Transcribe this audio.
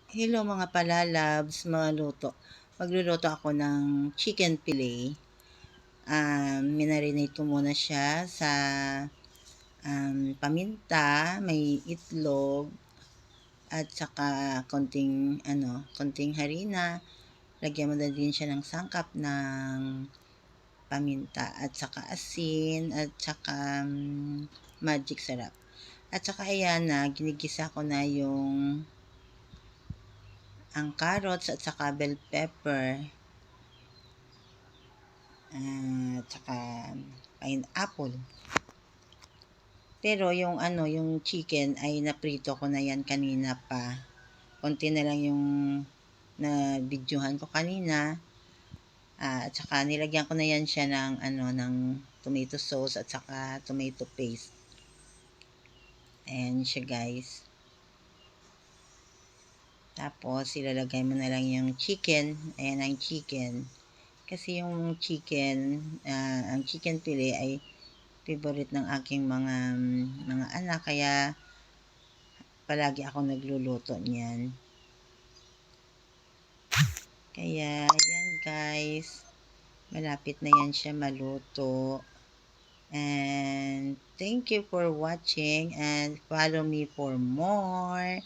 Hello mga palalabs, magluluto ako ng chicken fillet. Minarinate ko muna siya sa paminta, may itlog, at saka konting harina. Lagyan mo na din siya ng sangkap ng paminta at saka asin at saka magic sarap. At saka ayan na, ginigisa ko na ang carrots at saka bell pepper at saka pineapple. Pero yung chicken ay naprito ko na yan kanina pa. Konti na lang yung na-videohan ko kanina. At saka nilagyan ko na yan siya ng tomato sauce at saka tomato paste. Ayan siya guys. Tapos ilalagay mo na lang yung chicken. Ayan ang chicken. Kasi yung ang chicken fillet ay favorite ng aking mga anak, kaya palagi ako nagluluto niyan. Kaya yan guys, malapit na yan siya maluto. And thank you for watching and follow me for more.